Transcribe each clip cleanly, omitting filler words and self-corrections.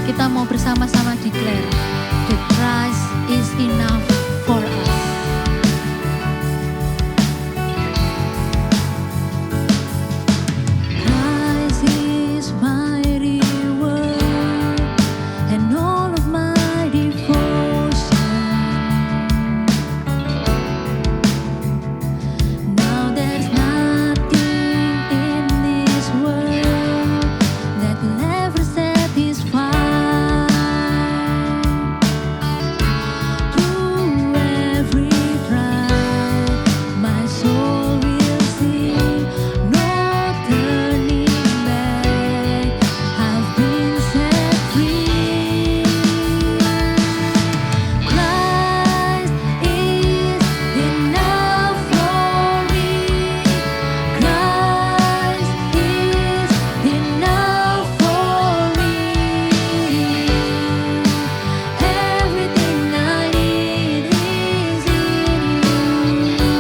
Kita mau bersama-sama declare that Christ is enough for us. Christ is my reward and all of my devotion. Now there's nothing in this world that will ever satisfy. Through every trial, my soul will sing, no turning back. I've been set free. Christ is enough for me. Christ is enough for me. Everything I need is in you.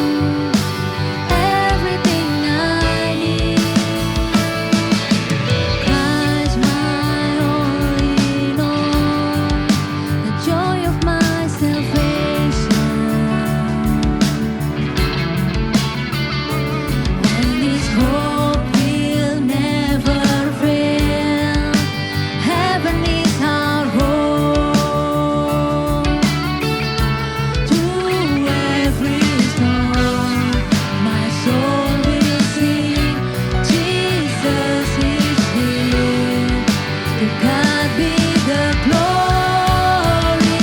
Everything I need. Christ, my all in all, the joy of my salvation. And this hope will never fail. Heaven is our home. Through every storm, my soul will sing. Jesus is here. To God be the glory.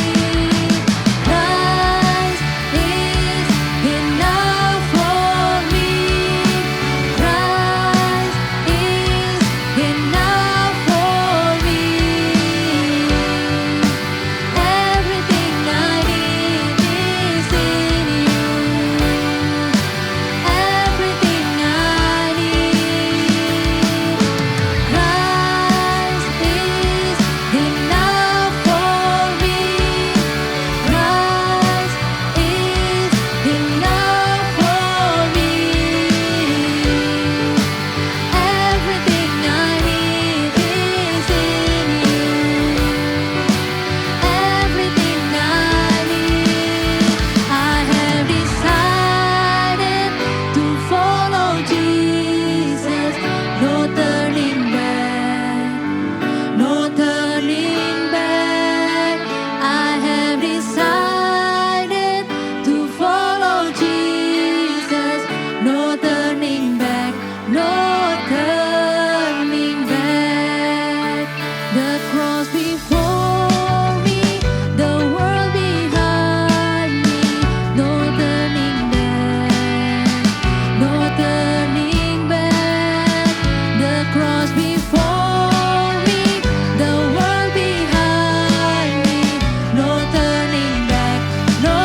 Christ is enough for me. Christ is enough for me. Everything I need is in you. Everything I need. Christ is enough for me. Christ is enough for me. Everything I need is in you. Everything I need. I have decided to follow Jesus. No turning back. No turning back. I have decided to follow Jesus. No turning back. No turning back. The cross before me, the world behind me. No turning back. No turning back. The cross before me, the world behind me. No turning back. No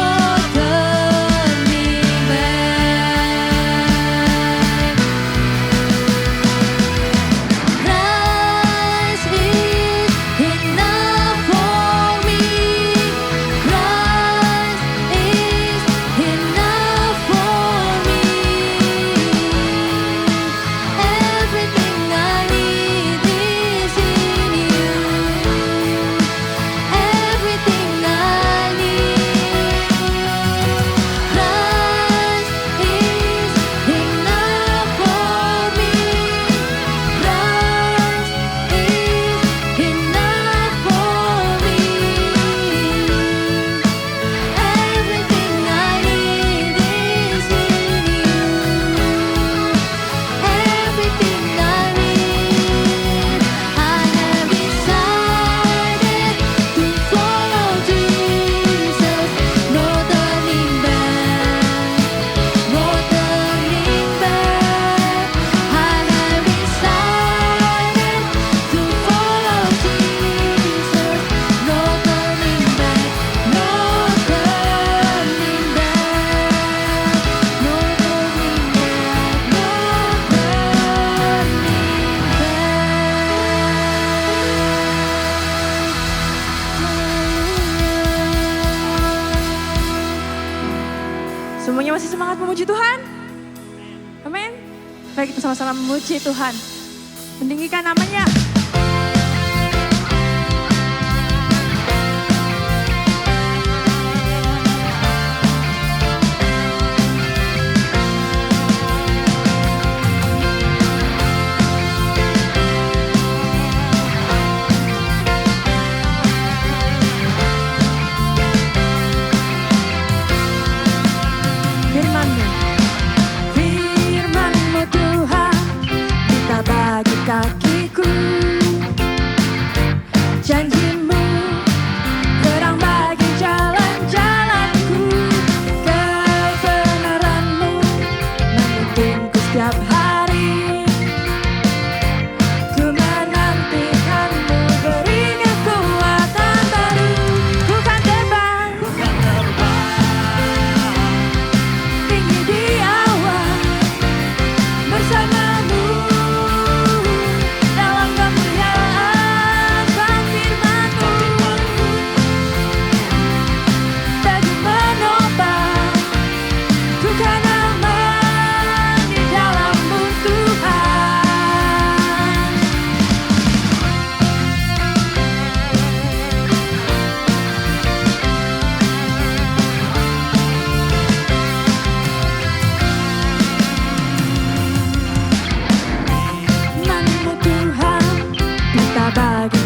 turning back. Christ is enough for me. Christ is enough for me. Everything I need is in you. Everything I need. Christ is enough for me. Christ is enough for me. Everything I need is in you. Everything I need. I have decided to follow Jesus. No turning back. No turning back. I have decided to follow Jesus. No turning back. No turning back. No turning back. No turning back. Semuanya masih semangat memuji Tuhan? Amin. Baik, kita sama-sama memuji Tuhan. Meninggikan namanya.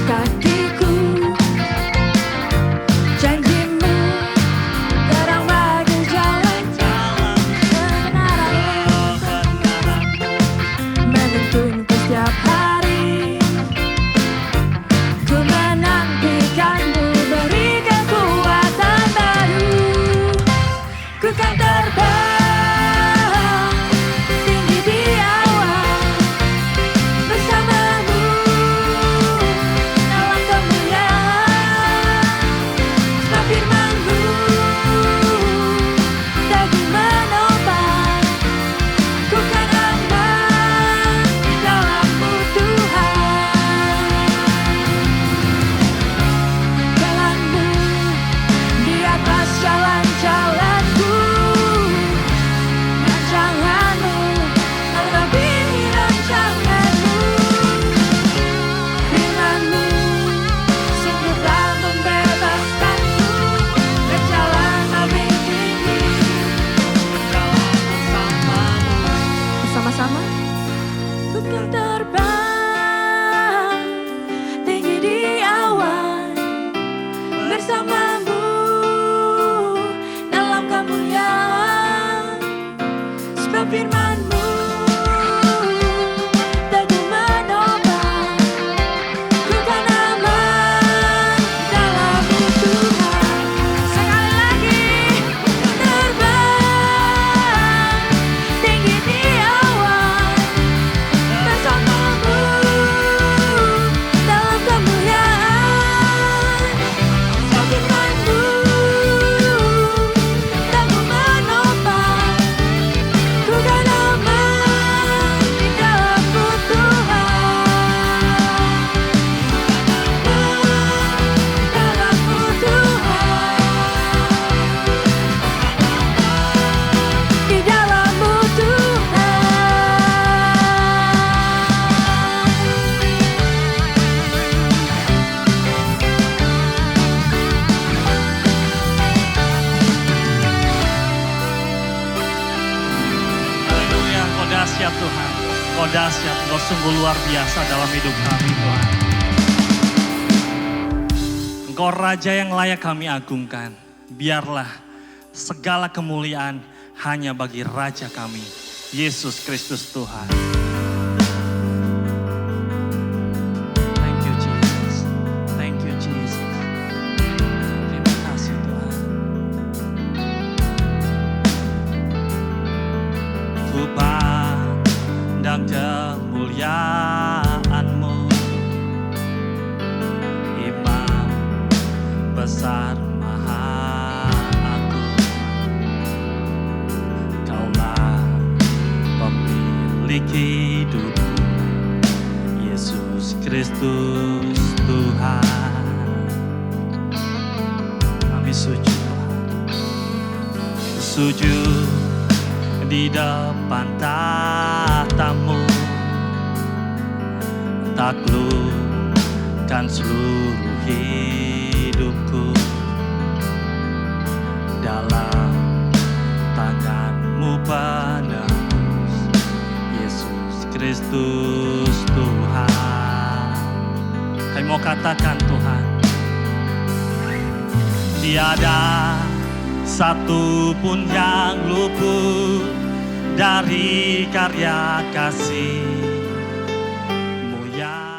kakiku. Janjimu terang bagi jalan kebenaran, menuntunku setiap hari. Ku menantikanmu, beri kekuatan baru. Ku kan terbang tinggi di awan bersamamu dalam kemuliaan. Sebab firman-Mu teguh menopang. Ku kan aman di dalam-Mu Tuhan. Jalan-Mu di atas jalan-jalanku. Rancangan-Mu melebihi rancangan-Mu. Firman-Mu sungguh telah membebaskanku. Berjalan lebih tinggi bersama-sama. Ku kan terbang tinggi di awan bersamamu dalam kemuliaan. Sebab firman-Mu teguh menopang. Ku kan aman dalam-Mu Tuhan. Sekali lagi, terbang tinggi di awan bersamamu dalam kemuliaan. Sebab firman-Mu teguh menopang. Ku kan aman di dalam-Mu Tuhan. Dalam-Mu Tuhan. Di dalam-Mu Haleluya, Kau dahsyat Tuhan. Kau dahsyat, Kau sungguh luar biasa dalam hidup kami Tuhan. Engkau Raja yang layak kami agungkan. Biarlah segala kemuliaan hanya bagi Raja kami, Yesus Kristus Tuhan. Thank you Jesus. Thank you Jesus. Terima kasih Tuhan. Ku pandang kemuliaan-Mu, Imam besar maha agung. Kaulah pemilik hidupku, Yesus Kristus Tuhan. Kami sujud Tuhan, sujud di depan tahta-Mu, taklukkan seluruh hidupku dalam tangan-Mu penerus, Yesus Kristus Tuhan. Kami mau katakan Tuhan, tiada satu pun yang luput dari karya kasih-Mu yang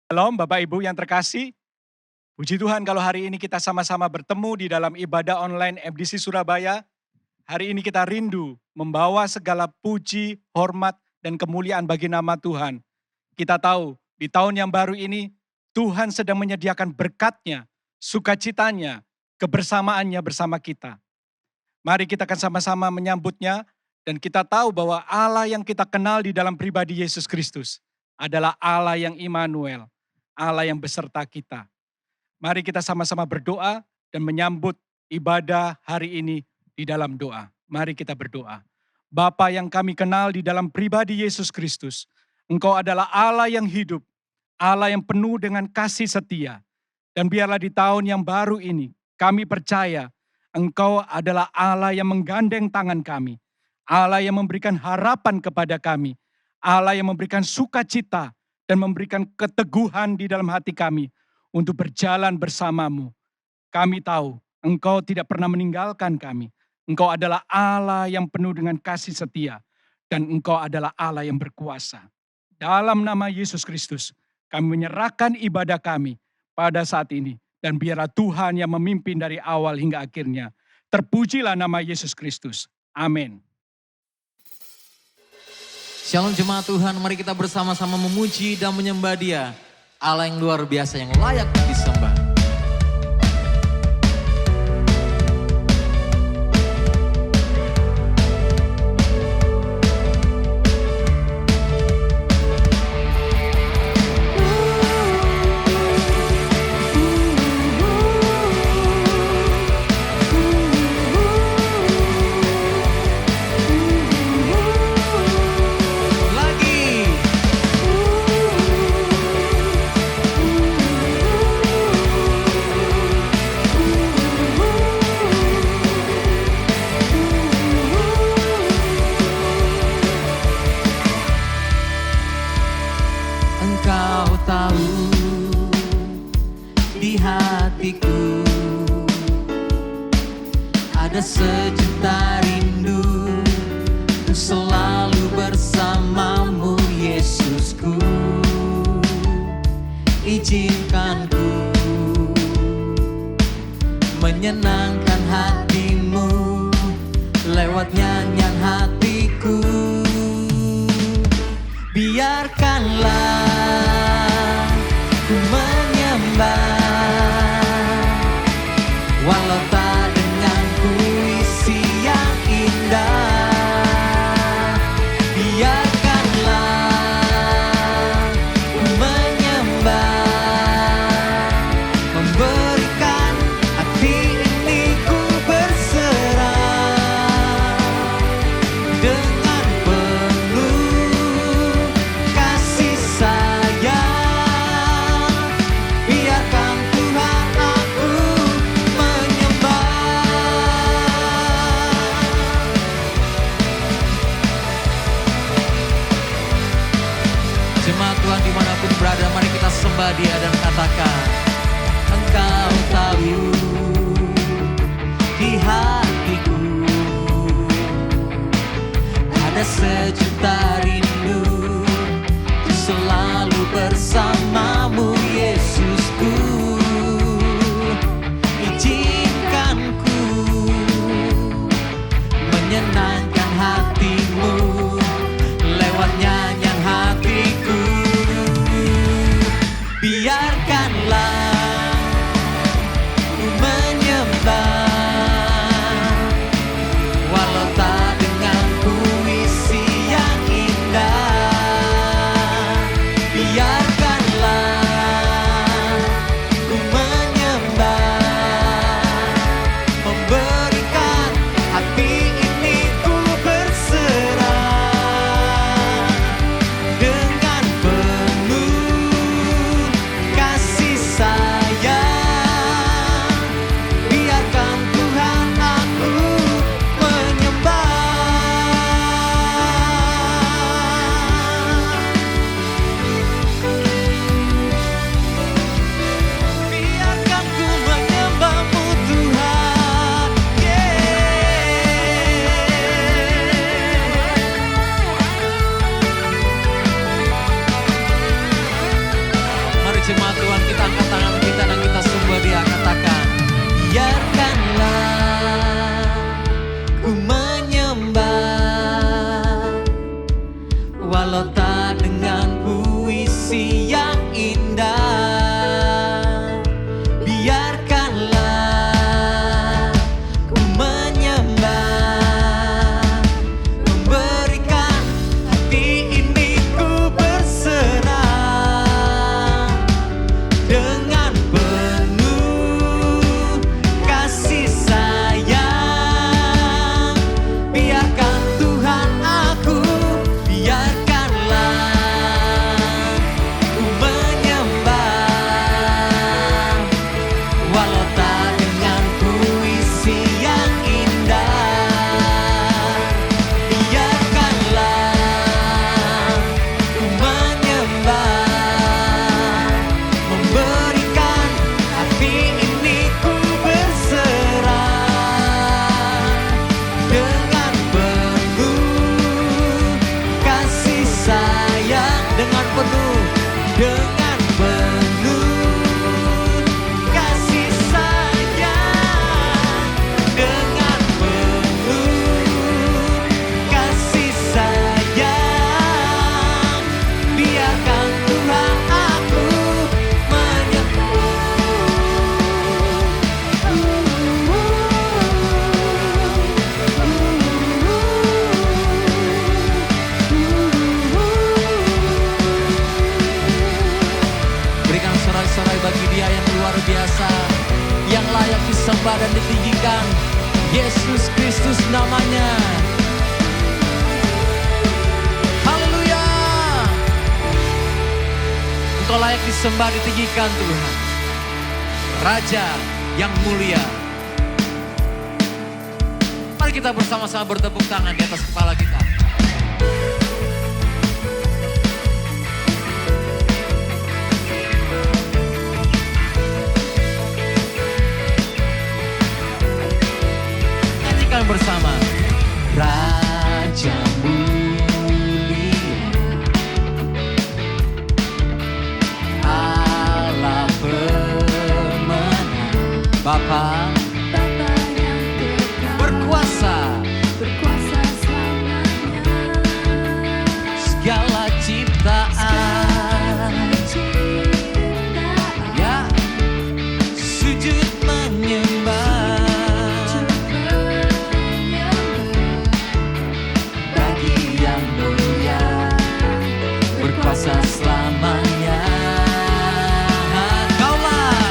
Shalom Bapak Ibu yang terkasih. Puji Tuhan kalau hari ini kita sama-sama bertemu di dalam ibadah online MDC Surabaya. Hari ini kita rindu membawa segala puji, hormat, dan kemuliaan bagi nama Tuhan. Kita tahu di tahun yang baru ini Tuhan sedang menyediakan berkat-Nya, sukacitanya, kebersamaannya bersama kita. Mari kita akan sama-sama menyambutnya dan kita tahu bahwa Allah yang kita kenal di dalam pribadi Yesus Kristus adalah Allah yang Immanuel, Allah yang beserta kita. Mari kita sama-sama berdoa dan menyambut ibadah hari ini di dalam doa. Mari kita berdoa. Bapa yang kami kenal di dalam pribadi Yesus Kristus, Engkau adalah Allah yang hidup, Allah yang penuh dengan kasih setia. Dan biarlah di tahun yang baru ini, kami percaya Engkau adalah Allah yang menggandeng tangan kami, Allah yang memberikan harapan kepada kami, Allah yang memberikan sukacita dan memberikan keteguhan di dalam hati kami untuk berjalan bersamamu. Kami tahu Engkau tidak pernah meninggalkan kami. Engkau adalah Allah yang penuh dengan kasih setia dan Engkau adalah Allah yang berkuasa. Dalam nama Yesus Kristus, kami menyerahkan ibadah kami pada saat ini dan biarlah Tuhan yang memimpin dari awal hingga akhirnya. Terpujilah nama Yesus Kristus. Amin. Shalom jemaat Tuhan, mari kita bersama-sama memuji dan menyembah Dia, Allah yang luar biasa yang layak disembah. Engkau tahu di hatiku ada sejuta rindu untuk selalu bersamamu Yesusku. Izinkan ku menyenangkan hatimu lewat nyanyian hatiku. Biarkanlah ku menyembah walau tak dengan puisi yang indah. Biarkanlah ku menyembah, memberikan hati ini ku berserah dengan penuh kasih sayang. Biarkan Tuhan aku menyembah. Jemaat Tuhan dimanapun berada, mari kita sembah Dia dan katakan, Engkau tahu di hatiku ada sejuta rindu untuk selalu bersamamu Yesusku. Izinkan ku menyenangkan hatimu lewat nyanyian hatiku. Biarkanlah ku menyembah walau tak dengan puisi yang indah. Biarkanlah walau tak dengan puisi yang indah. Biarkanlah ku menyembah, memberikan hati ini ku berserah dengan penuh kasih sayang. Biarkan Tuhan aku, biarkanlah ku menyembah, walau tak dengan puisi yang indah. Biarkanlah ku menyembah, memberikan hati ini ku berserah dengan penuh kasih sayang, dengan penuh kasih sayang, dengan penuh kasih sayang. Biarkan Tuhan aku berikan sorai-sorai bagi Dia yang luar biasa, yang layak disembah dan ditinggikan. Yesus Kristus namanya. Haleluya. Engkau layak disembah, ditinggikan Tuhan, Raja yang mulia. Mari kita bersama-sama bertepuk tangan di atas kepala kita. Nyanyikan bersama. Raja mulia, Allah pemenang, Bapa Bapa yang kekal, berkuasa, berkuasa selamanya. segala ciptaan, Ciptaan ya, sujud menyembah bagi yang mulia, berkuasa selamanya. Kaulah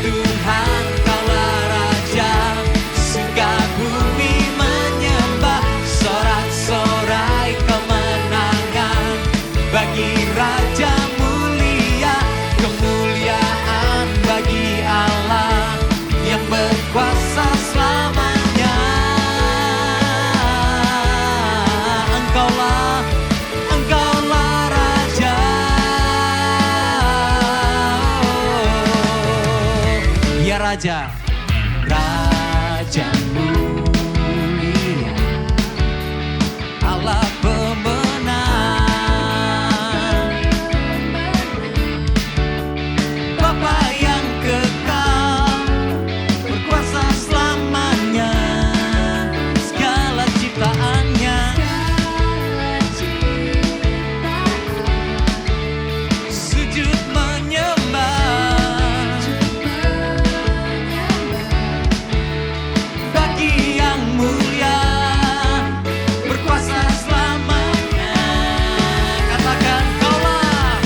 Tuhan, Kaulah Raja, surga bumi menyembah, sorak-sorai kemenangan bagi Raja mulia, kemuliaan bagi Allah yang berkuasa selamanya. Engkaulah Raja, ya Raja, Raja mulia, Allah pemenang, Bapa yang kekal, berkuasa selamanya, segala ciptaannya sujud menyembah bagi yang mulia, berkuasa selamanya. Katakan Kaulah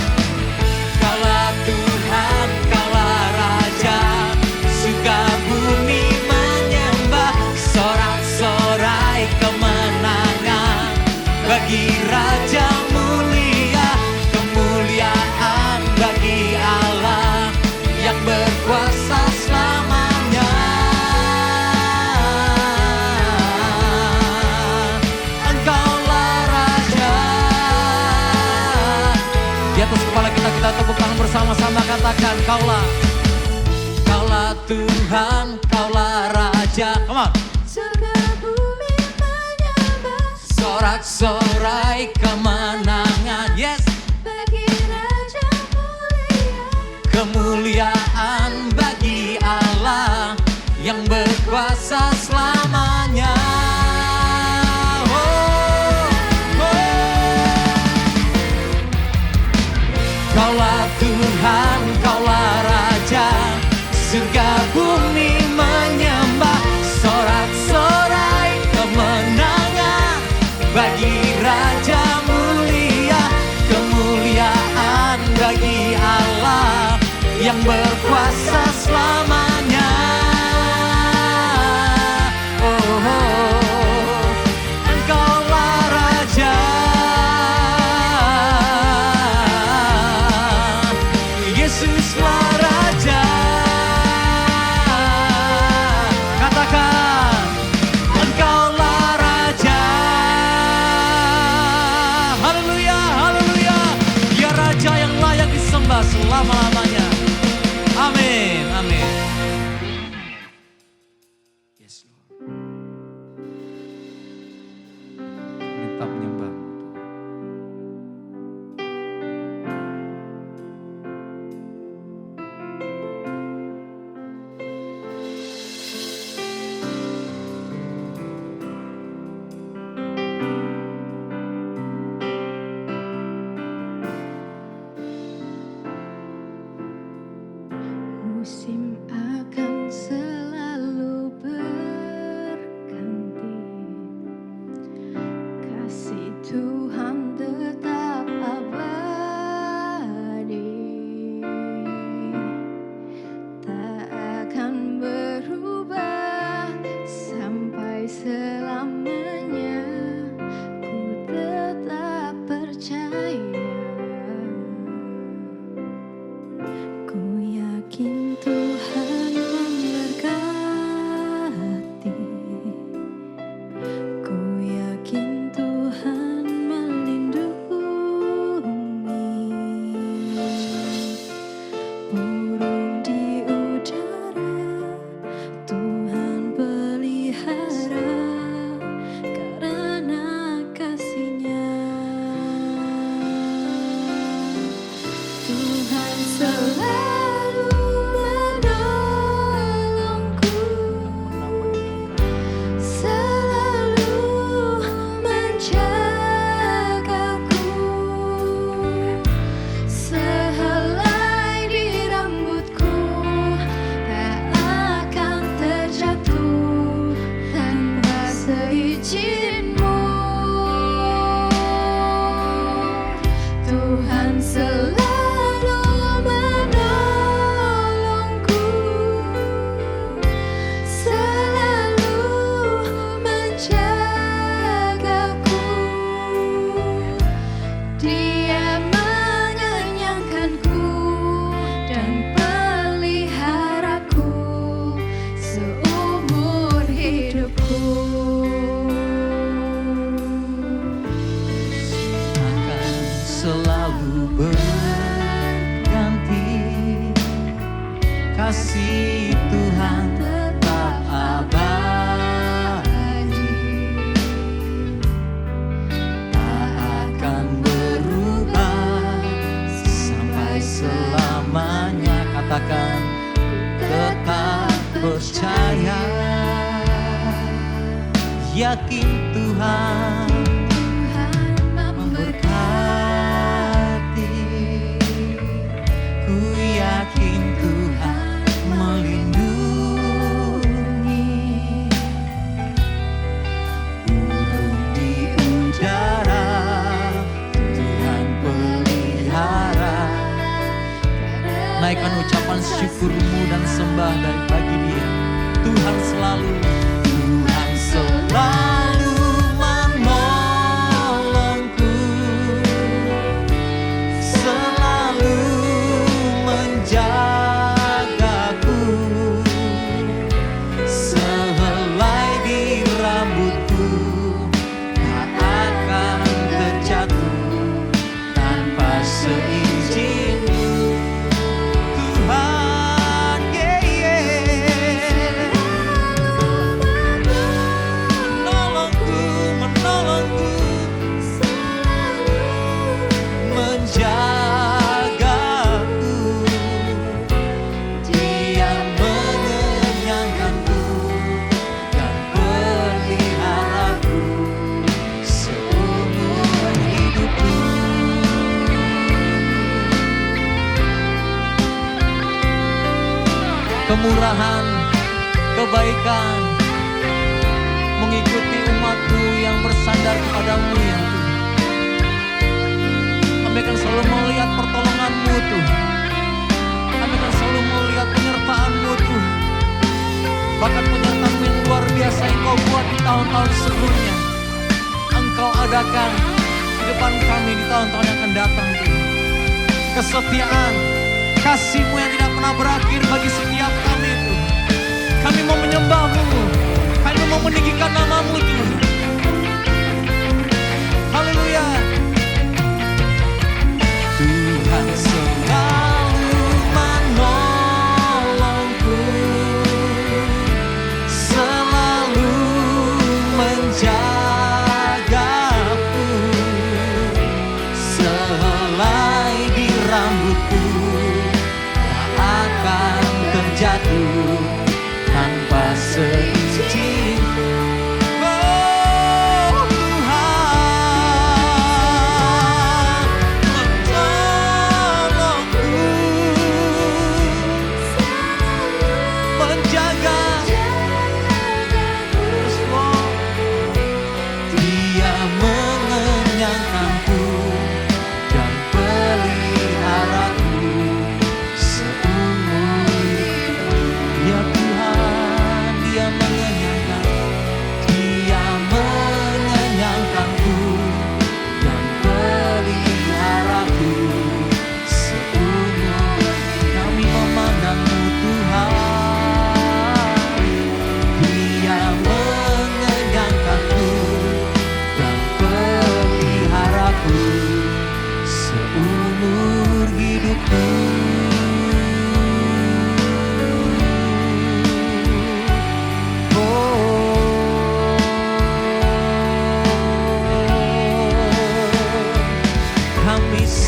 Tuhan, Kaulah Raja, surga bumi menyembah, sorak-sorai kemenangan bagi Raja mulia, kemuliaan bagi Allah yang berkuasa selamanya. Engkaulah Raja. Di atas kepala kita tepuk tangan bersama-sama, katakan Kaulah Tuhan, Kaulah Raja. Come on. surga bumi menyembah Sorak-sorai kemenangan, yes, bagi Raja mulia, kemuliaan bagi Allah yang berkuasa selamanya. Oh, oh. selama-lamanya. Amin, amin. Yes, Lord. Minta menyembah-Mu, Tuhan. Musim akan selalu berganti, kasih Tuhan tetap abadi, tak akan berubah sampai selamanya. Ku tetap percaya, ku yakin Tuhan memberkati, ku yakin Tuhan melindungi. Burung di udara Tuhan pelihara karena kasih-Nya. Tuhan selalu menolongku, selalu menjagaku. Sehelai di rambutku tak akan terjatuh tanpa seizin-Mu. Tuhan selalu menolongku, selalu menjagaku. Dia mengenyangkanku dan peliharaku seumur hidupku. Akan selalu berganti, kasih Tuhan tetap abadi, tak akan berubah sampai selamanya. Katakan, tetap percaya, yakin Tuhan memberkati, ku yakin Tuhan melindungi. Burung di udara Tuhan pelihara. Naikkan ucapan syukur-Mu dan sembah dari bagi Dia. Tuhan selalu menolongku, selalu menjagaku. Sehelai di rambutku tak akan terjatuh tanpa seizin-Mu. Tuhan, menolongku, menjagaku. Dia mengenyangkanku dan peliharaku seumur hidupku. Kemurahan, kebaikan mengikuti umat-Mu yang bersandar kepada-Mu ya Tuhan. Kami akan selalu melihat pertolongan-Mu Tuhan. Kami akan selalu melihat penyertaan-Mu Tuhan. Bahkan penyertaan-Mu yang luar biasa yang Kau buat di tahun-tahun sebelumnya, Engkau adakan di depan kami di tahun-tahun yang akan datang Tuhan. Kesetiaan, kasih-Mu yang tidak pernah berakhir bagi setiap kami Tuhan. Kami mau menyembah-Mu, kami mau meninggikan nama-Mu Tuhan. Haleluya. Tuhan selalu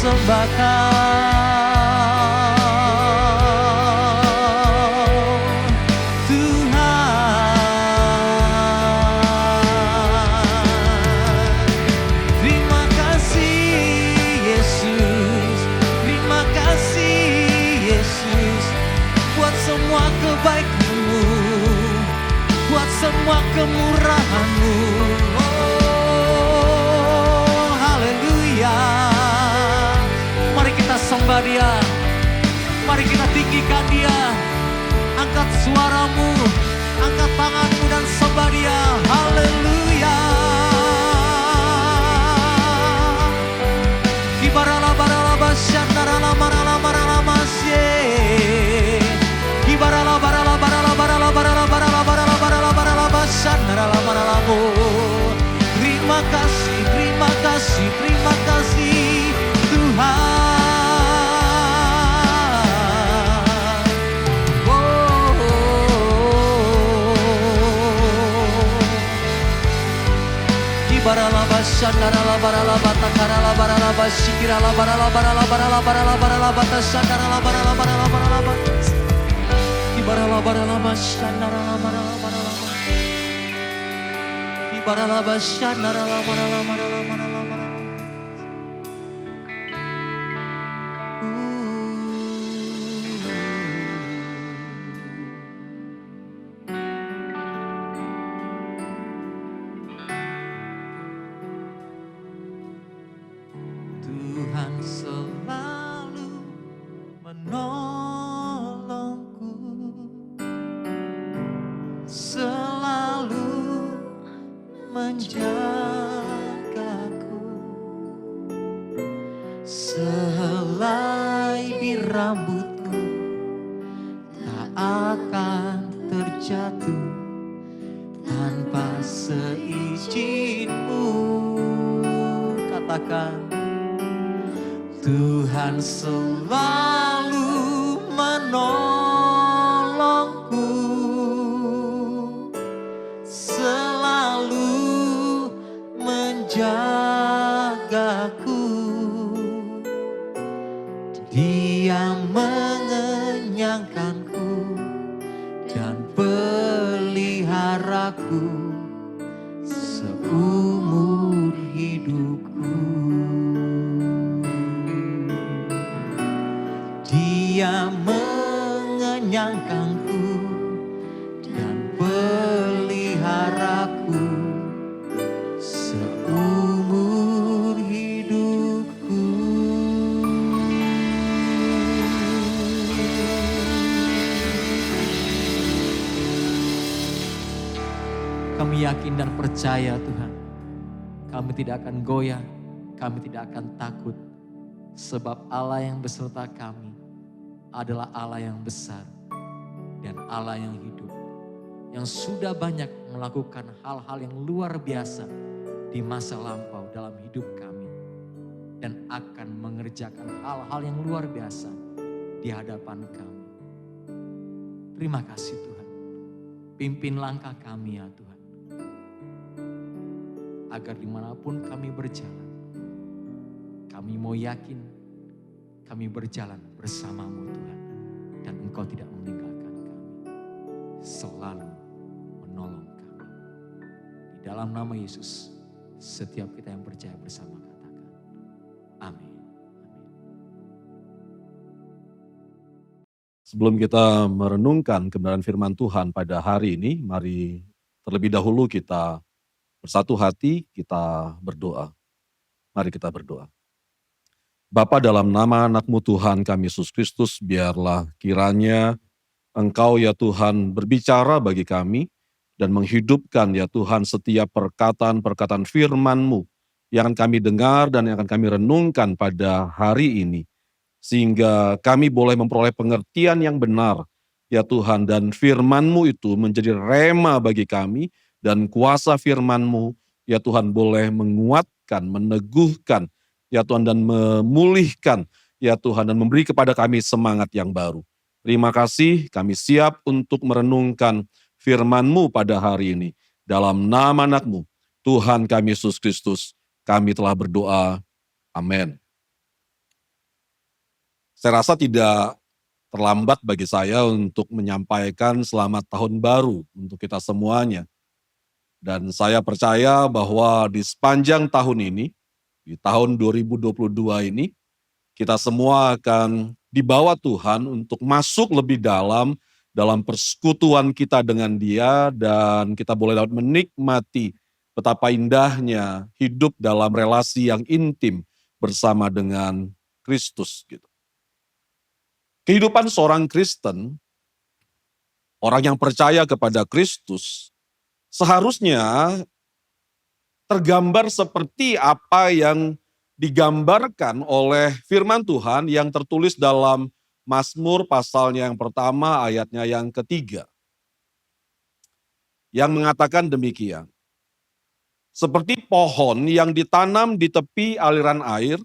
sembah Kau, Tuhan. Terima kasih Yesus, terima kasih Yesus, buat semua kebaikan-Mu, buat semua kemurahan-Mu. Oh, haleluya. Mari kita sembah Dia, mari kita tinggikan Dia. Angkat suaramu, angkat tanganmu dan sembah Dia. Haleluya. Kibarala barala basyandarala marala marala masye. Kibarala barala barala barala barala barala barala barala barala basyandarala marala mo. Terima kasih, terima kasih, terima kasih Tuhan. Barala basyandarala barala batakarala barala basikirala barala barala barala barala barala batasyandarala barala barala barala batas. Barala barala basyandarala barala barala batas. Barala basyandarala barala barala barala barala. Tuhan selalu menolongku, selalu menjagaku, sehelai di rambutku tak akan terjatuh tanpa seizin-Mu. Katakan, Tuhan selalu menolongku, selalu menjagaku. Dia mengenyangkanku dan peliharaku seumur hidupku. Dia mengenyangkanku dan peliharaku seumur hidupku. Kami yakin dan percaya Tuhan, kami tidak akan goyah, kami tidak akan takut, sebab Allah yang beserta kami adalah Allah yang besar dan Allah yang hidup, yang sudah banyak melakukan hal-hal yang luar biasa di masa lampau dalam hidup kami, dan akan mengerjakan hal-hal yang luar biasa di hadapan kami. Terima kasih Tuhan, pimpin langkah kami ya Tuhan, agar dimanapun kami berjalan, kami mau yakin kami berjalan bersama-Mu Tuhan, dan Engkau tidak meninggalkan kami, selalu menolong kami. Di dalam nama Yesus, setiap kita yang percaya bersama katakan, amin. Sebelum kita merenungkan kebenaran firman Tuhan pada hari ini, mari terlebih dahulu kita bersatu hati, kita berdoa. Mari kita berdoa. Bapa, dalam nama anak-Mu Tuhan kami Yesus Kristus, biarlah kiranya Engkau ya Tuhan berbicara bagi kami dan menghidupkan ya Tuhan setiap perkataan-perkataan firman-Mu yang akan kami dengar dan yang akan kami renungkan pada hari ini. Sehingga kami boleh memperoleh pengertian yang benar ya Tuhan, dan firman-Mu itu menjadi rema bagi kami, dan kuasa firman-Mu ya Tuhan boleh menguatkan, meneguhkan ya Tuhan, dan memulihkan ya Tuhan, dan memberi kepada kami semangat yang baru. Terima kasih, kami siap untuk merenungkan firman-Mu pada hari ini. Dalam nama anak-Mu, Tuhan kami Yesus Kristus, kami telah berdoa. Amin. Saya rasa tidak terlambat bagi saya untuk menyampaikan selamat tahun baru untuk kita semuanya. Dan saya percaya bahwa di sepanjang tahun ini, di tahun 2022 ini, kita semua akan dibawa Tuhan untuk masuk lebih dalam persekutuan kita dengan Dia, dan kita boleh dapat menikmati betapa indahnya hidup dalam relasi yang intim bersama dengan Kristus gitu. Kehidupan seorang Kristen, orang yang percaya kepada Kristus, seharusnya tergambar seperti apa yang digambarkan oleh firman Tuhan yang tertulis dalam Mazmur pasalnya yang pertama ayatnya yang ketiga. Yang mengatakan demikian. Seperti pohon yang ditanam di tepi aliran air,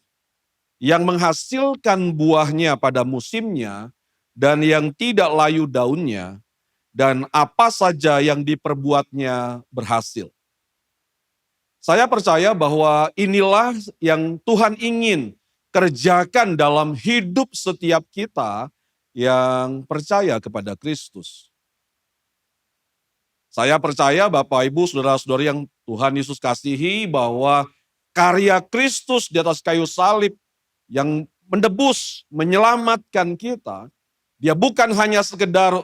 yang menghasilkan buahnya pada musimnya, dan yang tidak layu daunnya, dan apa saja yang diperbuatnya berhasil. Saya percaya bahwa inilah yang Tuhan ingin kerjakan dalam hidup setiap kita yang percaya kepada Kristus. Saya percaya Bapak Ibu saudara-saudari yang Tuhan Yesus kasihi, bahwa karya Kristus di atas kayu salib yang menebus, menyelamatkan kita, Dia bukan hanya sekedar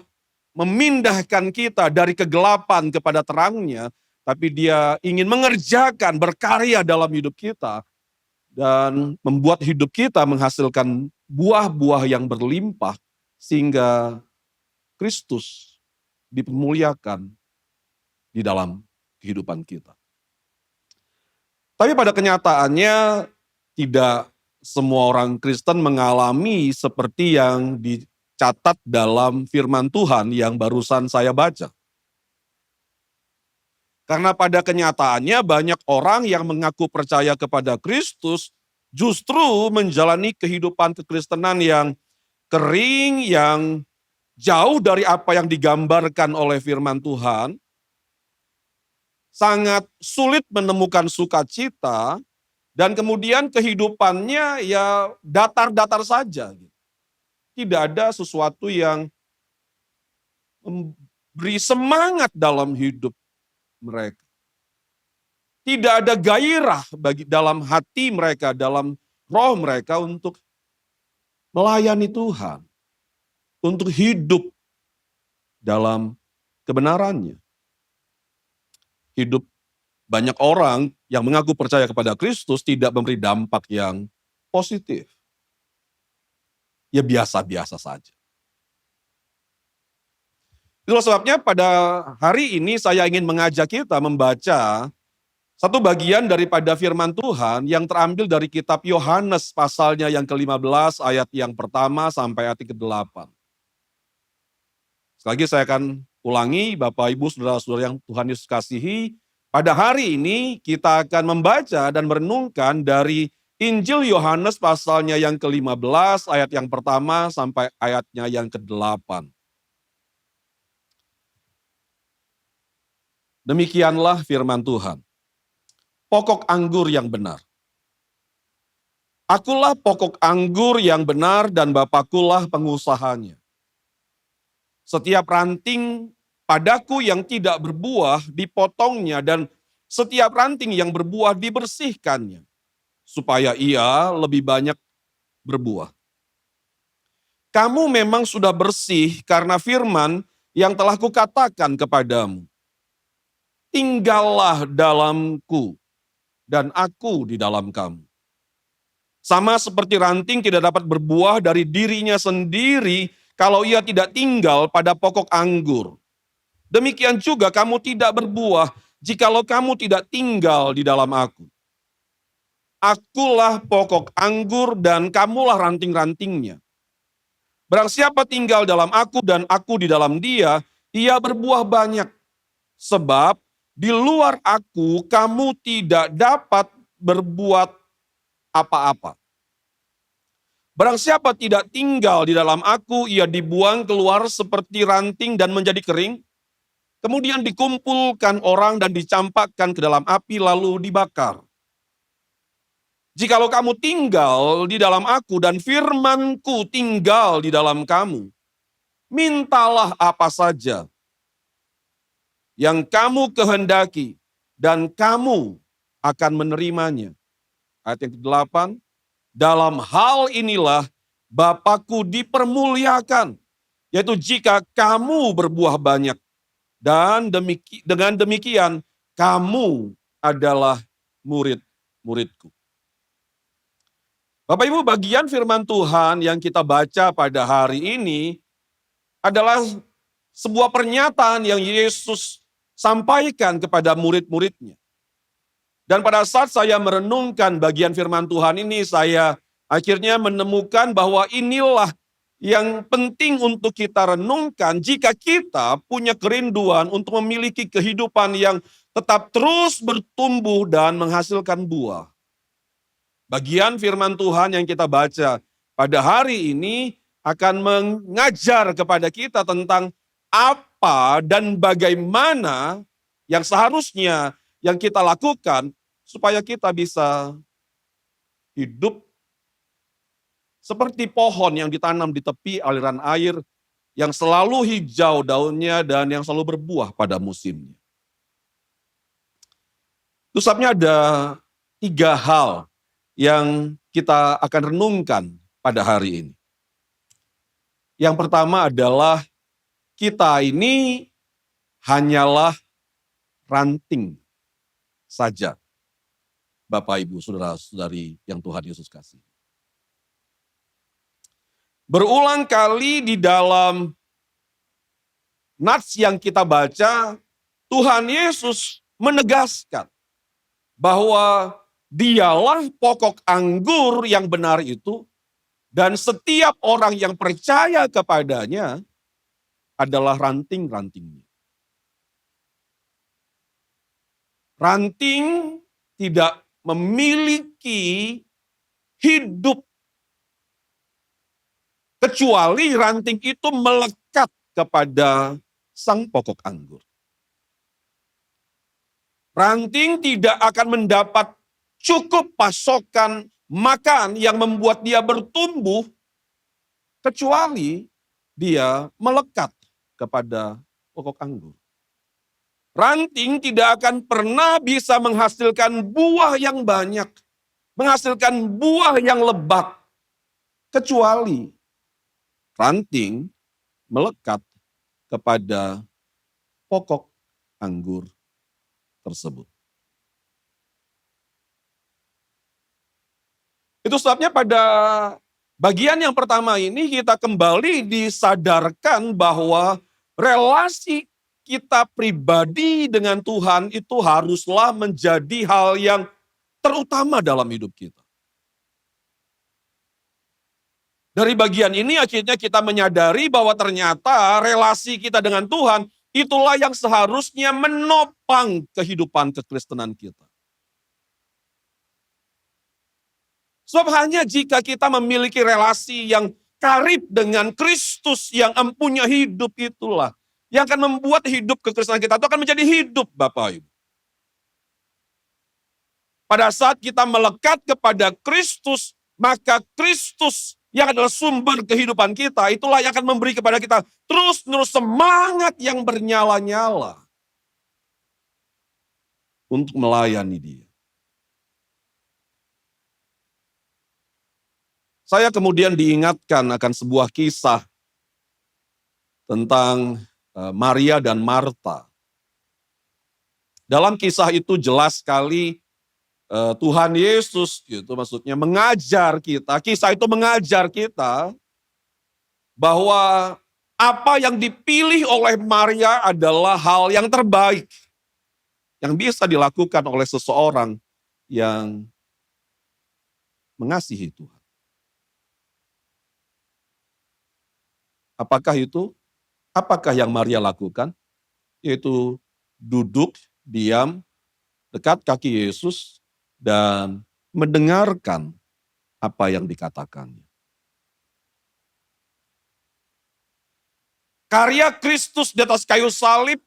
memindahkan kita dari kegelapan kepada terangnya, tapi Dia ingin mengerjakan, berkarya dalam hidup kita, dan membuat hidup kita menghasilkan buah-buah yang berlimpah, sehingga Kristus dipermuliakan di dalam kehidupan kita. Tapi pada kenyataannya, tidak semua orang Kristen mengalami seperti yang dicatat dalam firman Tuhan yang barusan saya baca. Karena pada kenyataannya banyak orang yang mengaku percaya kepada Kristus justru menjalani kehidupan kekristenan yang kering, yang jauh dari apa yang digambarkan oleh firman Tuhan. Sangat sulit menemukan sukacita, dan kemudian kehidupannya ya datar-datar saja. Tidak ada sesuatu yang memberi semangat dalam hidup mereka. Tidak ada gairah dalam hati mereka, dalam roh mereka untuk melayani Tuhan, untuk hidup dalam kebenarannya. Hidup banyak orang yang mengaku percaya kepada Kristus tidak memberi dampak yang positif. Ya biasa-biasa saja. Itulah sebabnya pada hari ini saya ingin mengajak kita membaca satu bagian daripada firman Tuhan yang terambil dari kitab Yohanes pasalnya yang ke-15 ayat yang pertama sampai ayat ke-8. Sekali lagi saya akan ulangi, Bapak Ibu saudara-saudara yang Tuhan Yesus kasihi. Pada hari ini kita akan membaca dan merenungkan dari Injil Yohanes pasalnya yang ke-15 ayat yang pertama sampai ayatnya yang ke-8. Demikianlah firman Tuhan. Pokok anggur yang benar. Akulah pokok anggur yang benar dan Bapakkulah pengusahanya. Setiap ranting padaku yang tidak berbuah dipotongnya, dan setiap ranting yang berbuah dibersihkannya, supaya ia lebih banyak berbuah. Kamu memang sudah bersih karena firman yang telah kukatakan kepadamu. Tinggallah dalamku dan aku di dalam kamu. Sama seperti ranting tidak dapat berbuah dari dirinya sendiri kalau ia tidak tinggal pada pokok anggur. Demikian juga kamu tidak berbuah jikalau kamu tidak tinggal di dalam aku. Akulah pokok anggur dan kamulah ranting-rantingnya. Barang siapa tinggal dalam aku dan aku di dalam dia, ia berbuah banyak. Sebab di luar aku kamu tidak dapat berbuat apa-apa. Barang siapa tidak tinggal di dalam aku, ia dibuang keluar seperti ranting dan menjadi kering. Kemudian dikumpulkan orang dan dicampakkan ke dalam api lalu dibakar. Jikalau kamu tinggal di dalam aku dan firman-Ku tinggal di dalam kamu, mintalah apa saja yang kamu kehendaki dan kamu akan menerimanya. Ayat yang ke-8, dalam hal inilah Bapa-Ku dipermuliakan, yaitu jika kamu berbuah banyak, dan dengan demikian kamu adalah murid-murid-Ku. Bapak Ibu, bagian firman Tuhan yang kita baca pada hari ini adalah sebuah pernyataan yang Yesus sampaikan kepada murid-muridnya. Dan pada saat saya merenungkan bagian firman Tuhan ini, saya akhirnya menemukan bahwa inilah yang penting untuk kita renungkan jika kita punya kerinduan untuk memiliki kehidupan yang tetap terus bertumbuh dan menghasilkan buah. Bagian firman Tuhan yang kita baca pada hari ini akan mengajar kepada kita tentang apa dan bagaimana yang seharusnya yang kita lakukan supaya kita bisa hidup seperti pohon yang ditanam di tepi aliran air yang selalu hijau daunnya dan yang selalu berbuah pada musimnya. Itu sebabnya ada 3 hal yang kita akan renungkan pada hari ini. Yang pertama adalah kita ini hanyalah ranting saja. Bapak, Ibu, Saudara-saudari yang Tuhan Yesus kasih. Berulang kali di dalam nats yang kita baca, Tuhan Yesus menegaskan bahwa Dialah pokok anggur yang benar itu, dan setiap orang yang percaya kepadanya adalah ranting-rantingnya. Ranting tidak memiliki hidup kecuali ranting itu melekat kepada sang pokok anggur. Ranting tidak akan mendapat cukup pasokan makan yang membuat dia bertumbuh kecuali dia melekat kepada pokok anggur. Ranting tidak akan pernah bisa menghasilkan buah yang banyak, menghasilkan buah yang lebat, kecuali ranting melekat kepada pokok anggur tersebut. Itu sebabnya pada bagian yang pertama ini kita kembali disadarkan bahwa relasi kita pribadi dengan Tuhan itu haruslah menjadi hal yang terutama dalam hidup kita. Dari bagian ini akhirnya kita menyadari bahwa ternyata relasi kita dengan Tuhan itulah yang seharusnya menopang kehidupan kekristenan kita. Sebab hanya jika kita memiliki relasi yang karib dengan Kristus yang empunya hidup itulah yang akan membuat hidup kekristenan kita itu akan menjadi hidup, Bapak Ibu. Pada saat kita melekat kepada Kristus, maka Kristus yang adalah sumber kehidupan kita, itulah yang akan memberi kepada kita terus-menerus semangat yang bernyala-nyala untuk melayani Dia. Saya kemudian diingatkan akan sebuah kisah tentang Maria dan Marta. Dalam kisah itu jelas sekali Tuhan Yesus itu maksudnya mengajar kita, kisah itu mengajar kita bahwa apa yang dipilih oleh Maria adalah hal yang terbaik yang bisa dilakukan oleh seseorang yang mengasihi Tuhan. Apakah itu? Apakah yang Maria lakukan? Yaitu duduk, diam, dekat kaki Yesus, dan mendengarkan apa yang dikatakannya. Karya Kristus di atas kayu salib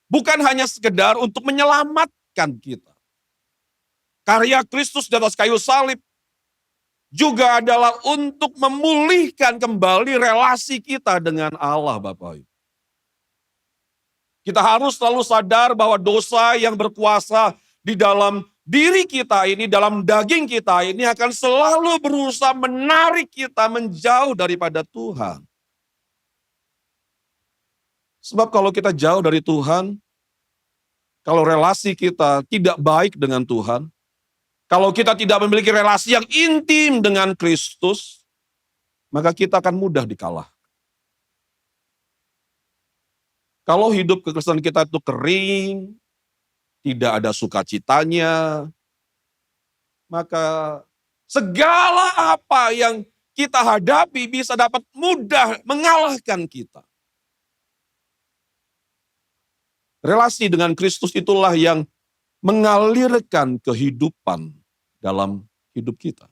bukan hanya sekedar untuk menyelamatkan kita. karya Kristus di atas kayu salib juga adalah untuk memulihkan kembali relasi kita dengan Allah, Bapak Ibu. Kita harus selalu sadar bahwa dosa yang berkuasa di dalam diri kita ini, dalam daging kita ini akan selalu berusaha menarik kita menjauh daripada Tuhan. Sebab kalau kita jauh dari Tuhan, kalau relasi kita tidak baik dengan Tuhan, kalau kita tidak memiliki relasi yang intim dengan Kristus, maka kita akan mudah dikalah. Kalau hidup kekristenan kita itu kering, tidak ada sukacitanya, maka segala apa yang kita hadapi bisa dapat mudah mengalahkan kita. Relasi dengan Kristus itulah yang mengalirkan kehidupan dalam hidup kita.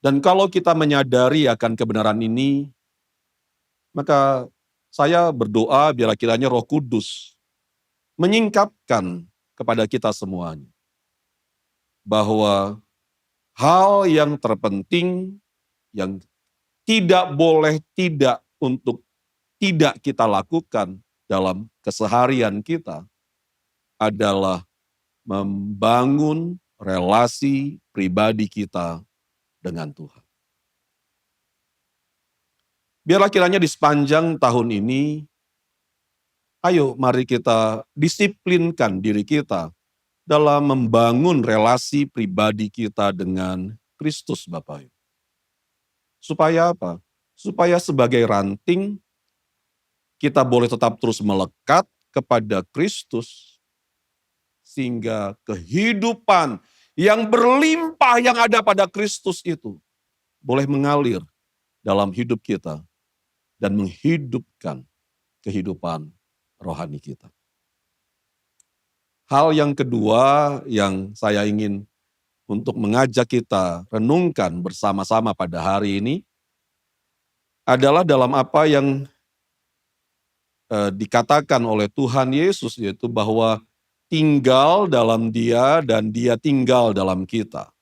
Dan kalau kita menyadari akan kebenaran ini, maka saya berdoa biar kiranya Roh Kudus menyingkapkan kepada kita semuanya bahwa hal yang terpenting yang tidak boleh tidak untuk tidak kita lakukan dalam keseharian kita adalah membangun relasi pribadi kita dengan Tuhan. Biarlah kiranya di sepanjang tahun ini, ayo mari kita disiplinkan diri kita dalam membangun relasi pribadi kita dengan Kristus, Bapak Ibu. Supaya apa? Supaya sebagai ranting, kita boleh tetap terus melekat kepada Kristus, sehingga kehidupan yang berlimpah yang ada pada Kristus itu boleh mengalir dalam hidup kita dan menghidupkan kehidupan rohani kita. Hal yang kedua yang saya ingin untuk mengajak kita renungkan bersama-sama pada hari ini adalah dalam apa yang dikatakan oleh Tuhan Yesus, yaitu bahwa tinggal dalam Dia dan Dia tinggal dalam kita.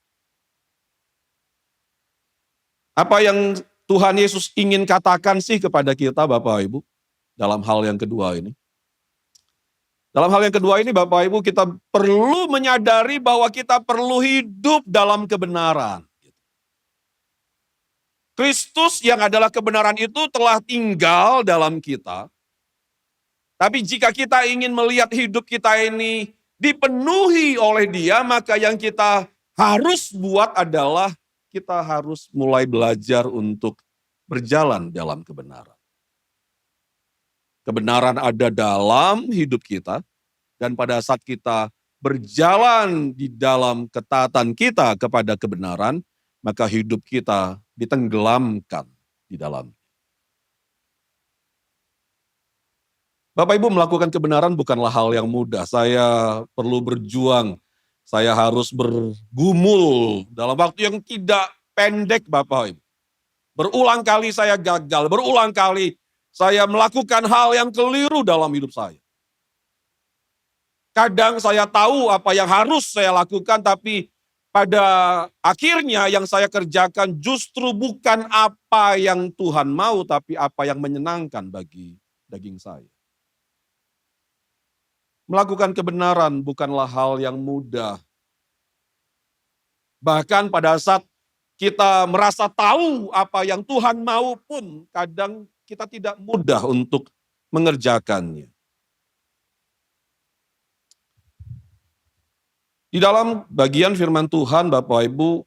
Apa yang Tuhan Yesus ingin katakan sih kepada kita, Bapak Ibu, dalam hal yang kedua ini? Dalam hal yang kedua ini, Bapak Ibu, kita perlu menyadari bahwa kita perlu hidup dalam kebenaran. Kristus yang adalah kebenaran itu telah tinggal dalam kita. Tapi jika kita ingin melihat hidup kita ini dipenuhi oleh Dia, maka yang kita harus buat adalah kita harus mulai belajar untuk berjalan dalam kebenaran. Kebenaran ada dalam hidup kita, dan pada saat kita berjalan di dalam ketaatan kita kepada kebenaran, maka hidup kita ditenggelamkan di dalam. Bapak Ibu, melakukan kebenaran bukanlah hal yang mudah. Saya perlu berjuang, saya harus bergumul dalam waktu yang tidak pendek, Bapak Ibu. Berulang kali saya gagal, berulang kali saya melakukan hal yang keliru dalam hidup saya. Kadang saya tahu apa yang harus saya lakukan, tapi pada akhirnya yang saya kerjakan justru bukan apa yang Tuhan mau, tapi apa yang menyenangkan bagi daging saya. Melakukan kebenaran bukanlah hal yang mudah. Bahkan pada saat kita merasa tahu apa yang Tuhan mau pun, kadang kita tidak mudah untuk mengerjakannya. Di dalam bagian firman Tuhan, Bapak Ibu,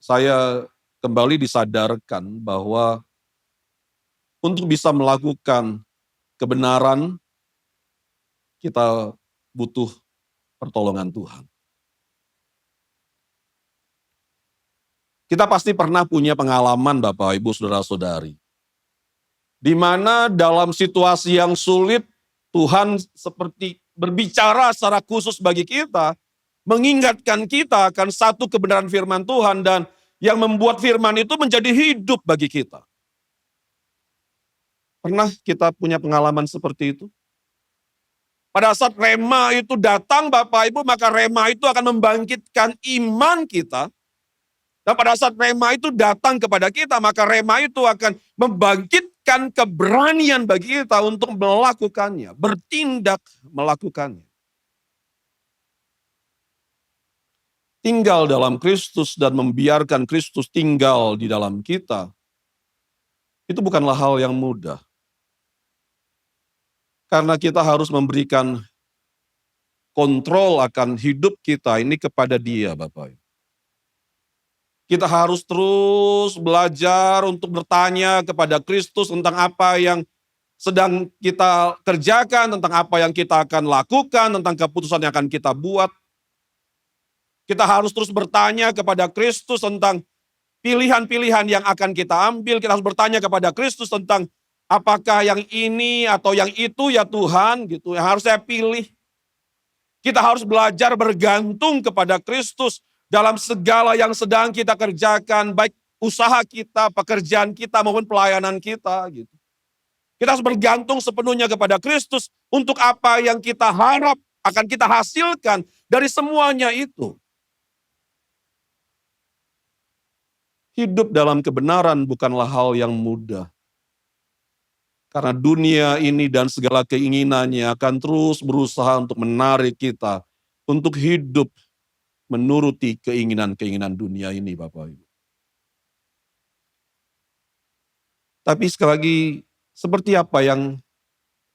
saya kembali disadarkan bahwa untuk bisa melakukan kebenaran, kita butuh pertolongan Tuhan. Kita pasti pernah punya pengalaman, Bapak, Ibu, Saudara-saudari, di mana dalam situasi yang sulit, Tuhan seperti berbicara secara khusus bagi kita, mengingatkan kita akan satu kebenaran firman Tuhan, dan yang membuat firman itu menjadi hidup bagi kita. Pernah kita punya pengalaman seperti itu? Pada saat rema itu datang Bapak Ibu, maka rema itu akan membangkitkan iman kita. Dan pada saat rema itu datang kepada kita, maka rema itu akan membangkitkan keberanian bagi kita untuk melakukannya, bertindak melakukannya. Tinggal dalam Kristus dan membiarkan Kristus tinggal di dalam kita, itu bukanlah hal yang mudah. Karena kita harus memberikan kontrol akan hidup kita ini kepada Dia, Bapak. Kita harus terus belajar untuk bertanya kepada Kristus tentang apa yang sedang kita kerjakan, tentang apa yang kita akan lakukan, tentang keputusan yang akan kita buat. Kita harus terus bertanya kepada Kristus tentang pilihan-pilihan yang akan kita ambil. Kita harus bertanya kepada Kristus tentang apakah yang ini atau yang itu ya Tuhan gitu yang harus saya pilih. Kita harus belajar bergantung kepada Kristus dalam segala yang sedang kita kerjakan, baik usaha kita, pekerjaan kita maupun pelayanan kita gitu. Kita harus bergantung sepenuhnya kepada Kristus untuk apa yang kita harap akan kita hasilkan dari semuanya itu. Hidup dalam kebenaran bukanlah hal yang mudah. Karena dunia ini dan segala keinginannya akan terus berusaha untuk menarik kita untuk hidup menuruti keinginan-keinginan dunia ini, Bapak Ibu. Tapi sekali lagi, seperti apa yang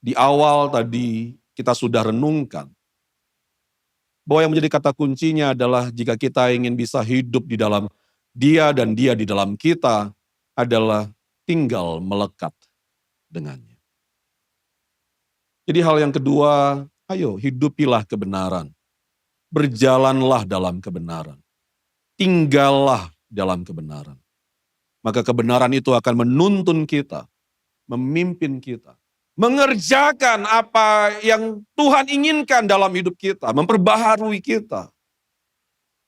di awal tadi kita sudah renungkan, bahwa yang menjadi kata kuncinya adalah jika kita ingin bisa hidup di dalam Dia dan Dia di dalam kita adalah tinggal melekat dengannya. Jadi hal yang kedua, ayo hidupilah kebenaran. Berjalanlah dalam kebenaran. Tinggallah dalam kebenaran. Maka kebenaran itu akan menuntun kita, memimpin kita, mengerjakan apa yang Tuhan inginkan dalam hidup kita, memperbaharui kita,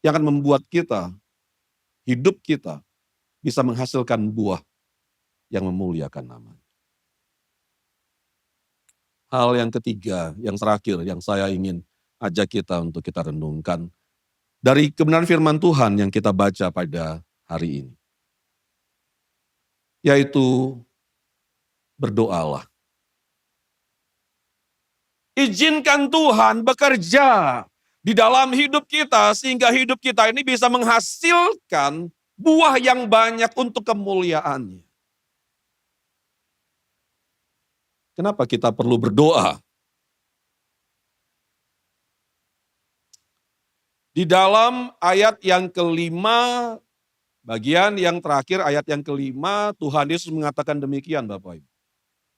yang akan membuat kita, hidup kita bisa menghasilkan buah yang memuliakan namanya. Hal yang ketiga, yang terakhir yang saya ingin ajak kita untuk kita renungkan dari kebenaran firman Tuhan yang kita baca pada hari ini. Yaitu berdoalah. Izinkan Tuhan bekerja di dalam hidup kita sehingga hidup kita ini bisa menghasilkan buah yang banyak untuk kemuliaannya. Kenapa kita perlu berdoa? Di dalam ayat yang kelima, bagian yang terakhir ayat yang kelima, Tuhan Yesus mengatakan demikian Bapak Ibu.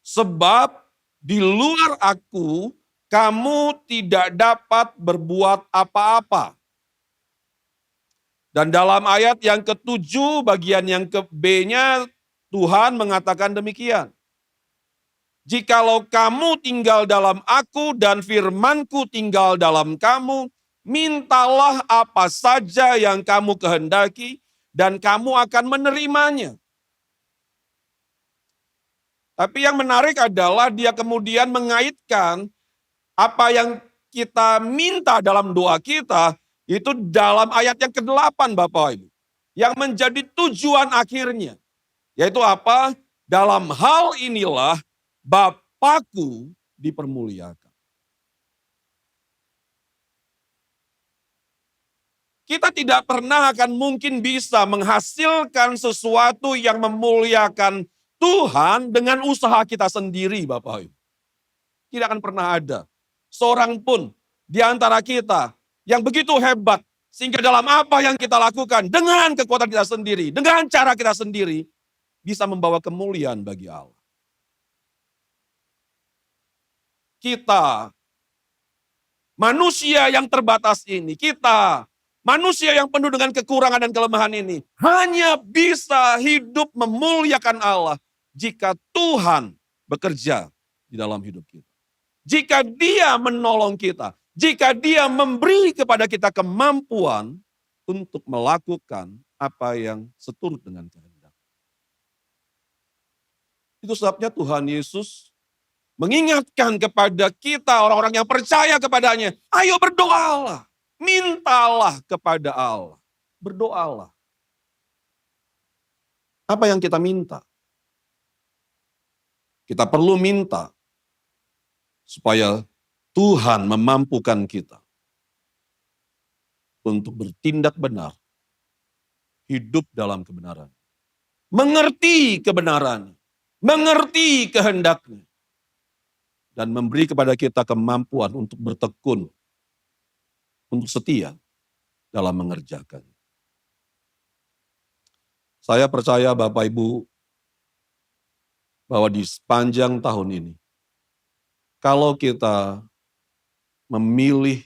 Sebab di luar aku, kamu tidak dapat berbuat apa-apa. Dan dalam ayat yang ketujuh, bagian yang ke B-nya, Tuhan mengatakan demikian. Jikalau kamu tinggal dalam aku dan firmanku tinggal dalam kamu, mintalah apa saja yang kamu kehendaki dan kamu akan menerimanya. Tapi yang menarik adalah dia kemudian mengaitkan apa yang kita minta dalam doa kita itu dalam ayat yang ke-8 Bapak Ibu. Yang menjadi tujuan akhirnya. Yaitu apa? Dalam hal inilah Bapakku dipermuliakan. Kita tidak pernah akan mungkin bisa menghasilkan sesuatu yang memuliakan Tuhan dengan usaha kita sendiri Bapak Ibu. Tidak akan pernah ada seorang pun di antara kita yang begitu hebat sehingga dalam apa yang kita lakukan dengan kekuatan kita sendiri, dengan cara kita sendiri bisa membawa kemuliaan bagi Allah. Kita manusia yang terbatas ini, kita manusia yang penuh dengan kekurangan dan kelemahan ini hanya bisa hidup memuliakan Allah jika Tuhan bekerja di dalam hidup kita. Jika Dia menolong kita, jika Dia memberi kepada kita kemampuan untuk melakukan apa yang seturut dengan kehendak. Itu sebabnya Tuhan Yesus mengingatkan kepada kita orang-orang yang percaya kepadanya, ayo berdoalah, mintalah kepada Allah, berdoalah. Apa yang kita minta? Kita perlu minta supaya Tuhan memampukan kita untuk bertindak benar, hidup dalam kebenaran, mengerti kebenaran, mengerti kehendaknya, dan memberi kepada kita kemampuan untuk bertekun, untuk setia dalam mengerjakan. Saya percaya Bapak Ibu bahwa di sepanjang tahun ini, kalau kita memilih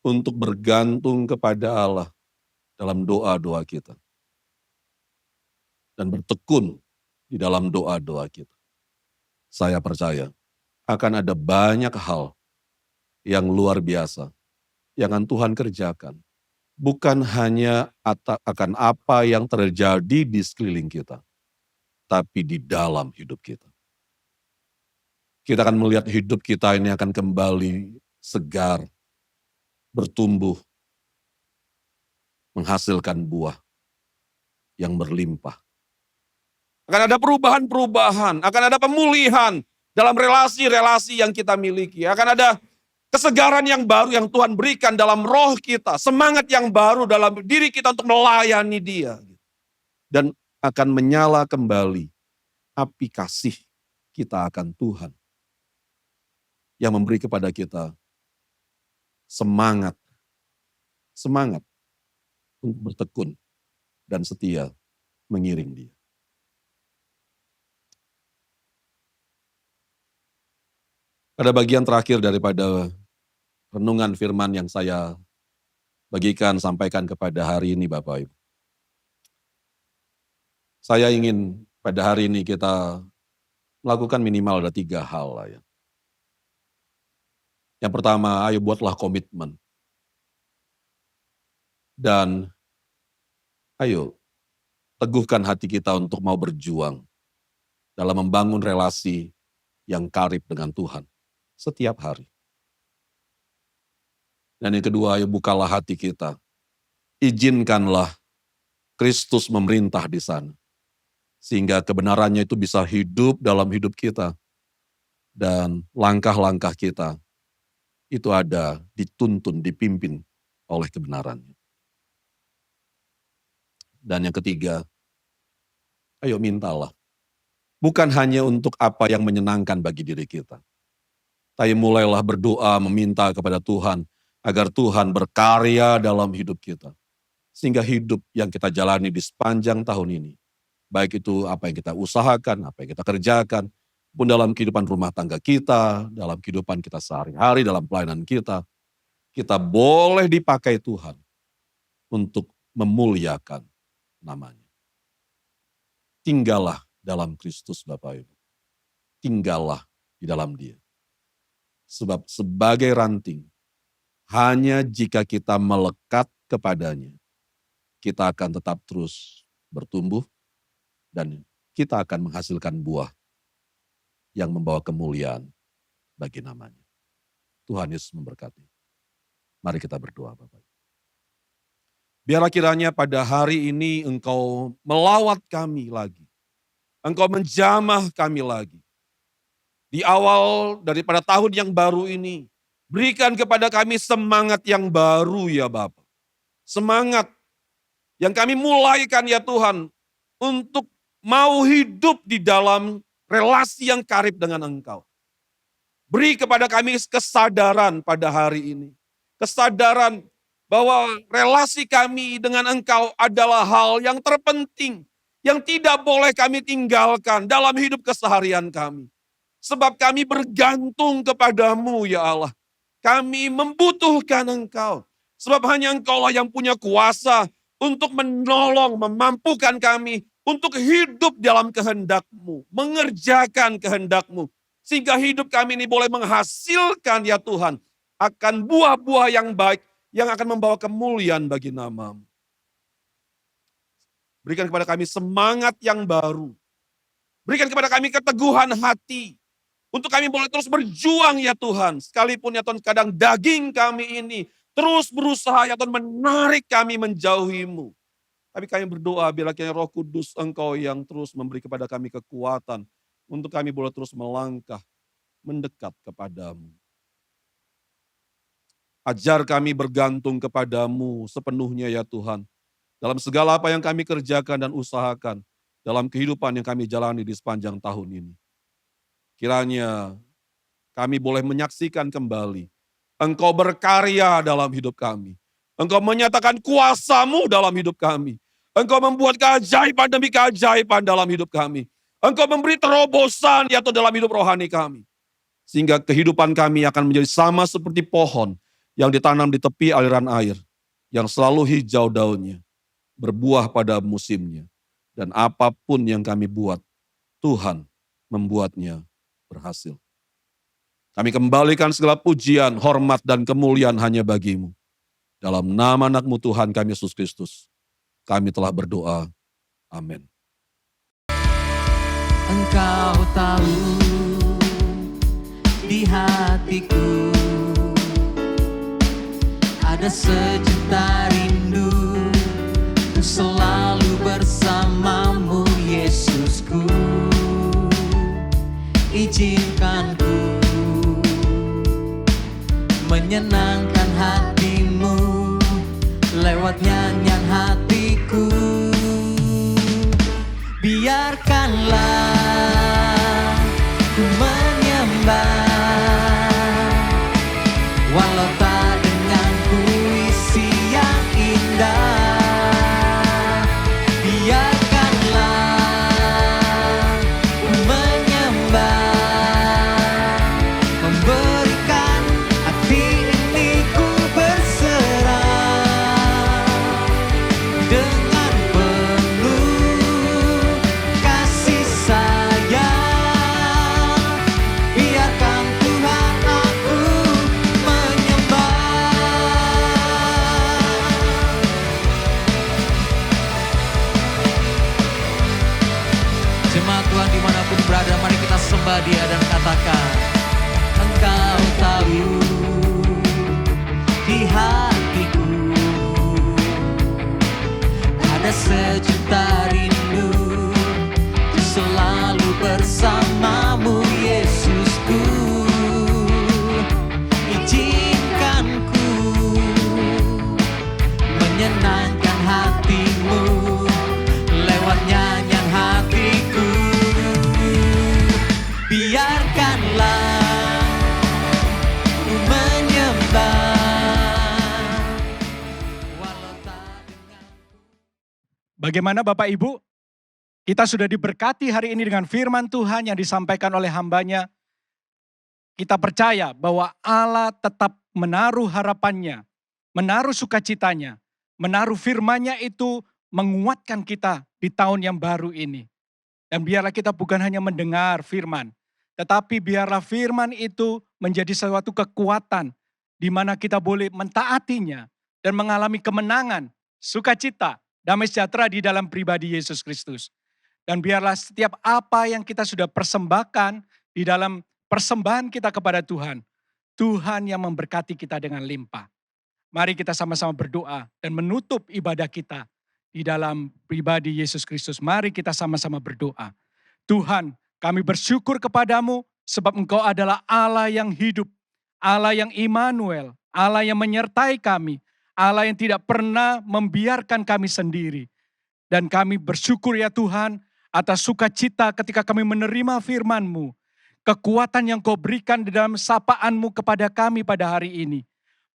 untuk bergantung kepada Allah dalam doa-doa kita, dan bertekun di dalam doa-doa kita, saya percaya akan ada banyak hal yang luar biasa yang akan Tuhan kerjakan. Bukan hanya akan apa yang terjadi di sekeliling kita, tapi di dalam hidup kita. Kita akan melihat hidup kita ini akan kembali segar, bertumbuh, menghasilkan buah yang berlimpah. Akan ada perubahan-perubahan, akan ada pemulihan dalam relasi-relasi yang kita miliki. Akan ada kesegaran yang baru yang Tuhan berikan dalam roh kita, semangat yang baru dalam diri kita untuk melayani Dia. Dan akan menyala kembali api kasih kita akan Tuhan yang memberi kepada kita semangat untuk bertekun dan setia mengiring Dia. Pada bagian terakhir daripada renungan firman yang saya sampaikan kepada hari ini Bapak Ibu. Saya ingin pada hari ini kita melakukan minimal ada 3 hal lah ya. Yang pertama, ayo buatlah komitmen. Dan ayo teguhkan hati kita untuk mau berjuang dalam membangun relasi yang karib dengan Tuhan setiap hari. Dan yang kedua, ayo bukalah hati kita. Izinkanlah Kristus memerintah di sana. Sehingga kebenarannya itu bisa hidup dalam hidup kita. Dan langkah-langkah kita itu ada dituntun, dipimpin oleh kebenarannya. Dan yang ketiga, ayo mintalah. Bukan hanya untuk apa yang menyenangkan bagi diri kita. Tapi mulailah berdoa, meminta kepada Tuhan, agar Tuhan berkarya dalam hidup kita. Sehingga hidup yang kita jalani di sepanjang tahun ini, baik itu apa yang kita usahakan, apa yang kita kerjakan, pun dalam kehidupan rumah tangga kita, dalam kehidupan kita sehari-hari, dalam pelayanan kita boleh dipakai Tuhan untuk memuliakan namanya. Tinggallah dalam Kristus Bapak Ibu. Tinggallah di dalam Dia. Sebab sebagai ranting, hanya jika kita melekat kepadanya, kita akan tetap terus bertumbuh dan kita akan menghasilkan buah yang membawa kemuliaan bagi namanya. Tuhan Yesus memberkati. Mari kita berdoa Bapak. Biarlah kiranya pada hari ini Engkau melawat kami lagi. Engkau menjamah kami lagi. Di awal daripada tahun yang baru ini, berikan kepada kami semangat yang baru ya Bapa. Semangat yang kami mulaikan ya Tuhan untuk mau hidup di dalam relasi yang karib dengan Engkau. Beri kepada kami kesadaran pada hari ini. Kesadaran bahwa relasi kami dengan Engkau adalah hal yang terpenting. Yang tidak boleh kami tinggalkan dalam hidup keseharian kami. Sebab kami bergantung kepadamu ya Allah. Kami membutuhkan Engkau. Sebab hanya Engkaulah yang punya kuasa untuk menolong, memampukan kami untuk hidup dalam kehendak-Mu, mengerjakan kehendak-Mu. Sehingga hidup kami ini boleh menghasilkan ya Tuhan, akan buah-buah yang baik yang akan membawa kemuliaan bagi nama-Mu. Berikan kepada kami semangat yang baru. Berikan kepada kami keteguhan hati Untuk kami boleh terus berjuang ya Tuhan. Sekalipun ya Tuhan kadang daging kami ini terus berusaha ya Tuhan menarik kami menjauhi-Mu. Tapi kami berdoa bila kiranya Roh Kudus Engkau yang terus memberi kepada kami kekuatan. Untuk kami boleh terus melangkah, mendekat kepadamu. Ajar kami bergantung kepadamu sepenuhnya ya Tuhan. Dalam segala apa yang kami kerjakan dan usahakan. Dalam kehidupan yang kami jalani di sepanjang tahun ini. Kiranya kami boleh menyaksikan kembali. Engkau berkarya dalam hidup kami. Engkau menyatakan kuasa-Mu dalam hidup kami. Engkau membuat keajaiban demi keajaiban dalam hidup kami. Engkau memberi terobosan ya Tuhan dalam hidup rohani kami. Sehingga kehidupan kami akan menjadi sama seperti pohon yang ditanam di tepi aliran air. Yang selalu hijau daunnya. Berbuah pada musimnya. Dan apapun yang kami buat, Tuhan membuatnya berhasil. Kami kembalikan segala pujian, hormat, dan kemuliaan hanya bagi-Mu. Dalam nama anak-Mu Tuhan kami Yesus Kristus. Kami telah berdoa. Amin. Engkau tahu di hatiku ada sejuta rindu untuk selalu bersama-Mu Yesusku. Izinkan ku menyenangkan hati-Mu lewat nyanyian hatiku. Biarkanlah ku menyembah walau tak dengan puisi yang indah. Biarkanlah ku menyembah, memberikan hati ini ku berserah dengan penuh kasih sayang. Biarkan Tuhan aku menyembah. Jemaat Tuhan dimanapun berada, mari kita sembah Dia dan katakan, Engkau tahu di hatiku ada sejuta rindu untuk selalu bersama-Mu Yesusku. Izinkan ku menyenangkan hati-Mu lewat nyanyian hatiku. Biarkanlah ku menyembah walau tak dengan. Bagaimana Bapak Ibu? Kita sudah diberkati hari ini dengan firman Tuhan yang disampaikan oleh hambanya. Kita percaya bahwa Allah tetap menaruh harapannya, menaruh sukacitanya, menaruh firman-Nya itu menguatkan kita di tahun yang baru ini. Dan biarlah kita bukan hanya mendengar firman, tetapi biarlah firman itu menjadi suatu kekuatan di mana kita boleh mentaatinya dan mengalami kemenangan, sukacita, damai sejahtera di dalam pribadi Yesus Kristus. Dan biarlah setiap apa yang kita sudah persembahkan di dalam persembahan kita kepada Tuhan, Tuhan yang memberkati kita dengan limpah. Mari kita sama-sama berdoa dan menutup ibadah kita di dalam pribadi Yesus Kristus. Mari kita sama-sama berdoa. Tuhan, kami bersyukur kepadamu sebab Engkau adalah Allah yang hidup, Allah yang Immanuel, Allah yang menyertai kami, Allah yang tidak pernah membiarkan kami sendiri. Dan kami bersyukur ya Tuhan atas sukacita ketika kami menerima firman-Mu, kekuatan yang Kau berikan di dalam sapaan-Mu kepada kami pada hari ini.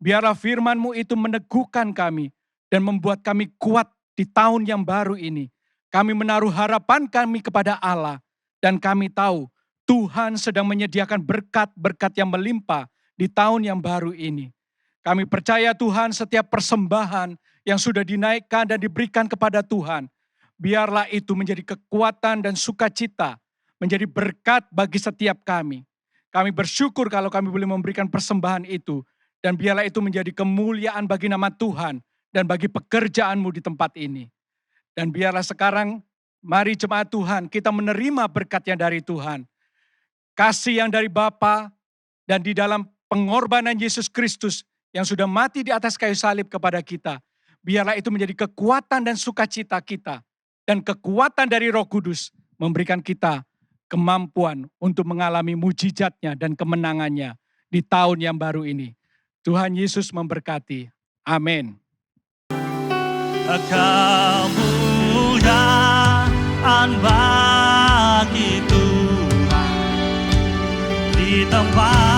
Biarlah firman-Mu itu meneguhkan kami dan membuat kami kuat di tahun yang baru ini. Kami menaruh harapan kami kepada Allah dan kami tahu Tuhan sedang menyediakan berkat-berkat yang melimpah di tahun yang baru ini. Kami percaya Tuhan setiap persembahan yang sudah dinaikkan dan diberikan kepada Tuhan, biarlah itu menjadi kekuatan dan sukacita, menjadi berkat bagi setiap kami. Kami bersyukur kalau kami boleh memberikan persembahan itu, dan biarlah itu menjadi kemuliaan bagi nama Tuhan dan bagi pekerjaan-Mu di tempat ini. Dan biarlah sekarang, mari jemaat Tuhan, kita menerima berkatnya dari Tuhan. kasih yang dari Bapa dan di dalam pengorbanan Yesus Kristus yang sudah mati di atas kayu salib kepada kita, biarlah itu menjadi kekuatan dan sukacita kita. Dan kekuatan dari Roh Kudus memberikan kita kemampuan untuk mengalami mujizatnya dan kemenangannya di tahun yang baru ini. Tuhan Yesus memberkati. Amin. Kemuliaan bagi Tuhan di tempat